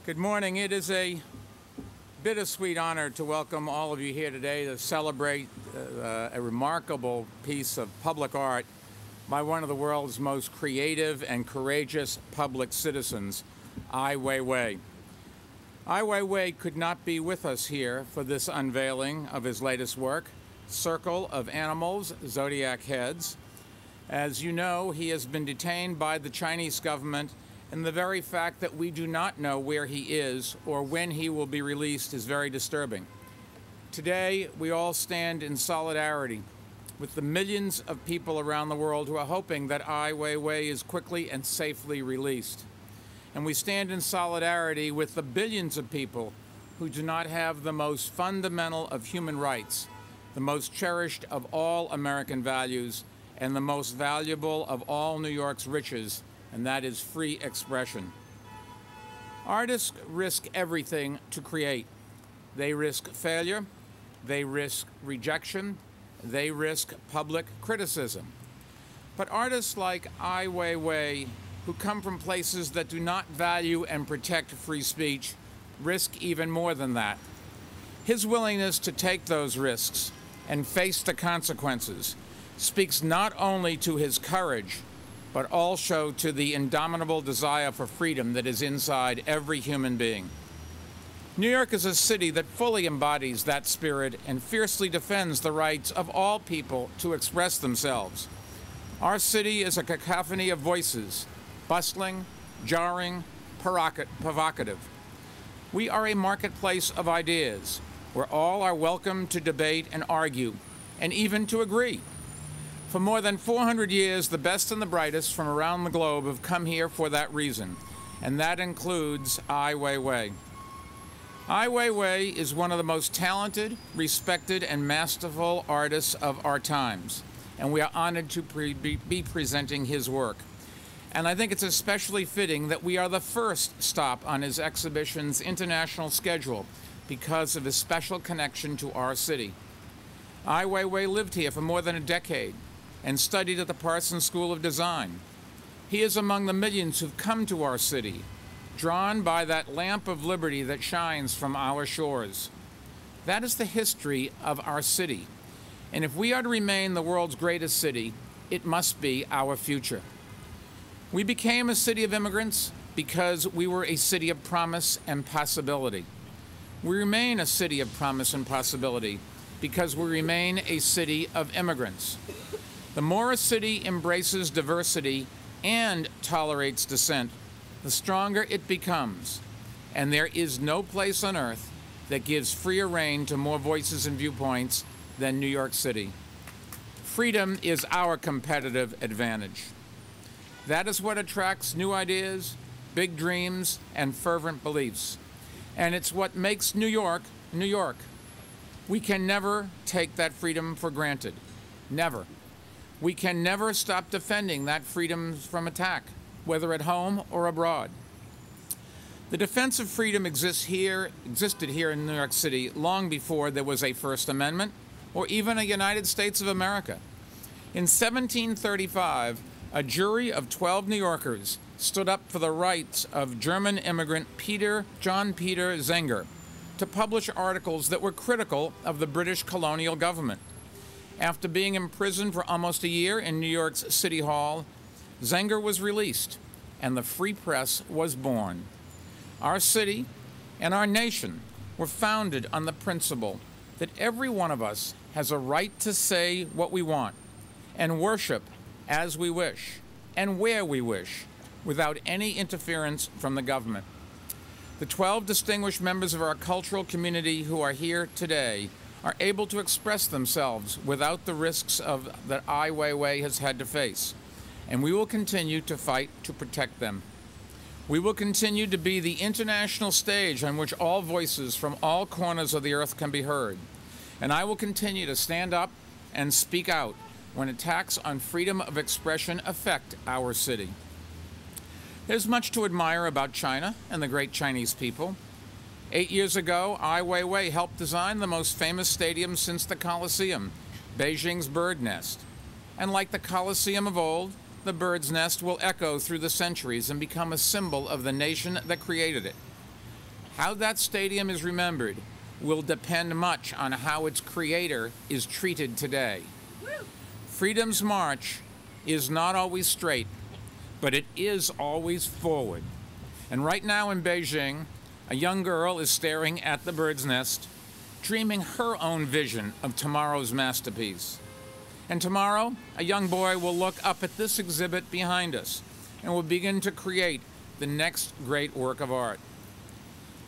Good morning. It is a bittersweet honor to welcome all of you here today to celebrate a remarkable piece of public art by one of the world's most creative and courageous public citizens, Ai Weiwei. Ai Weiwei could not be with us here for this unveiling of his latest work, Circle of Animals, Zodiac Heads. As you know, he has been detained by the Chinese government, and the very fact that we do not know where he is or when he will be released is very disturbing. Today, we all stand in solidarity with the millions of people around the world who are hoping that Ai Weiwei is quickly and safely released. And we stand in solidarity with the billions of people who do not have the most fundamental of human rights, the most cherished of all American values, and the most valuable of all New York's riches, and that is free expression. Artists risk everything to create. They risk failure, they risk rejection, they risk public criticism. But artists like Ai Weiwei, who come from places that do not value and protect free speech, risk even more than that. His willingness to take those risks and face the consequences speaks not only to his courage, but also to the indomitable desire for freedom that is inside every human being. New York is a city that fully embodies that spirit and fiercely defends the rights of all people to express themselves. Our city is a cacophony of voices, bustling, jarring, provocative. We are a marketplace of ideas, where all are welcome to debate and argue, and even to agree. For more than 400 years, the best and the brightest from around the globe have come here for that reason, and that includes Ai Weiwei. Ai Weiwei is one of the most talented, respected, and masterful artists of our times, and we are honored to be presenting his work. And I think it's especially fitting that we are the first stop on his exhibition's international schedule because of his special connection to our city. Ai Weiwei lived here for more than a decade and studied at the Parsons School of Design. He is among the millions who've come to our city, drawn by that lamp of liberty that shines from our shores. That is the history of our city, and if we are to remain the world's greatest city, it must be our future. We became a city of immigrants because we were a city of promise and possibility. We remain a city of promise and possibility because we remain a city of immigrants. The more a city embraces diversity and tolerates dissent, the stronger it becomes. And there is no place on earth that gives freer rein to more voices and viewpoints than New York City. Freedom is our competitive advantage. That is what attracts new ideas, big dreams, and fervent beliefs. And it's what makes New York, New York. We can never take that freedom for granted. Never. We can never stop defending that freedom from attack, whether at home or abroad. The defense of freedom existed here in New York City long before there was a First Amendment or even a United States of America. In 1735, a jury of 12 New Yorkers stood up for the rights of German immigrant John Peter Zenger to publish articles that were critical of the British colonial government. After being imprisoned for almost a year in New York's City Hall, Zenger was released, and the free press was born. Our city and our nation were founded on the principle that every one of us has a right to say what we want and worship as we wish and where we wish, without any interference from the government. The 12 distinguished members of our cultural community who are here today are able to express themselves without the risks that Ai Weiwei has had to face, and we will continue to fight to protect them. We will continue to be the international stage on which all voices from all corners of the earth can be heard, and I will continue to stand up and speak out when attacks on freedom of expression affect our city. There's much to admire about China and the great Chinese people. 8 years ago, Ai Weiwei helped design the most famous stadium since the Colosseum, Beijing's Bird Nest. And like the Colosseum of old, the bird's nest will echo through the centuries and become a symbol of the nation that created it. How that stadium is remembered will depend much on how its creator is treated today. Freedom's march is not always straight, but it is always forward. And right now in Beijing, a young girl is staring at the bird's nest, dreaming her own vision of tomorrow's masterpiece. And tomorrow, a young boy will look up at this exhibit behind us and will begin to create the next great work of art.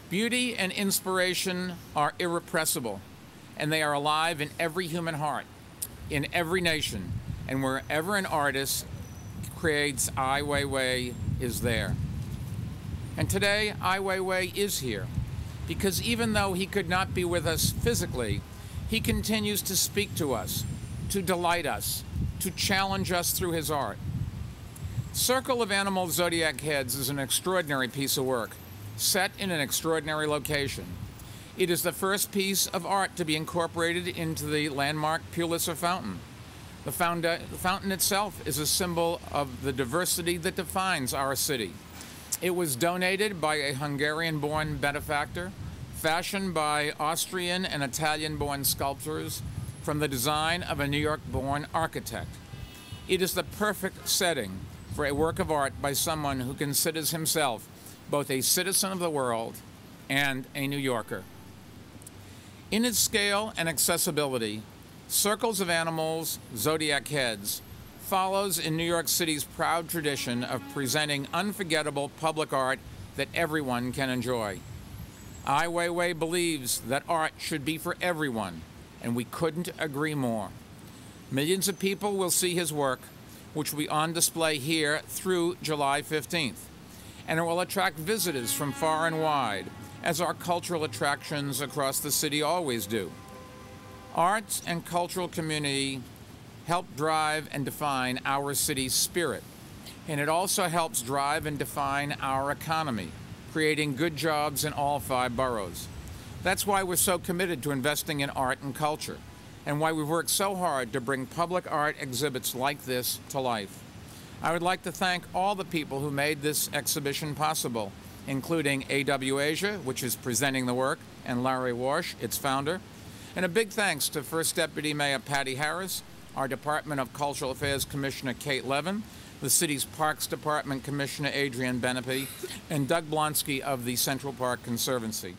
Beauty and inspiration are irrepressible, and they are alive in every human heart, in every nation, and wherever an artist creates, Ai Weiwei is there. And today, Ai Weiwei is here, because even though he could not be with us physically, he continues to speak to us, to delight us, to challenge us through his art. Circle of Animal Zodiac Heads is an extraordinary piece of work, set in an extraordinary location. It is the first piece of art to be incorporated into the landmark Pulitzer Fountain. The fountain itself is a symbol of the diversity that defines our city. It was donated by a Hungarian-born benefactor, fashioned by Austrian and Italian-born sculptors from the design of a New York-born architect. It is the perfect setting for a work of art by someone who considers himself both a citizen of the world and a New Yorker. In its scale and accessibility, Circles of Animals, Zodiac Heads follows in New York City's proud tradition of presenting unforgettable public art that everyone can enjoy. Ai Weiwei believes that art should be for everyone, and we couldn't agree more. Millions of people will see his work, which will be on display here through July 15th. And it will attract visitors from far and wide, as our cultural attractions across the city always do. Arts and cultural community help drive and define our city's spirit, and it also helps drive and define our economy, creating good jobs in all 5 boroughs. That's why we're so committed to investing in art and culture, and why we've worked so hard to bring public art exhibits like this to life. I would like to thank all the people who made this exhibition possible, including AW Asia, which is presenting the work, and Larry Warsh, its founder. And a big thanks to First Deputy Mayor Patty Harris, our Department of Cultural Affairs Commissioner Kate Levin, the city's Parks Department Commissioner Adrian Benepe, and Doug Blonsky of the Central Park Conservancy.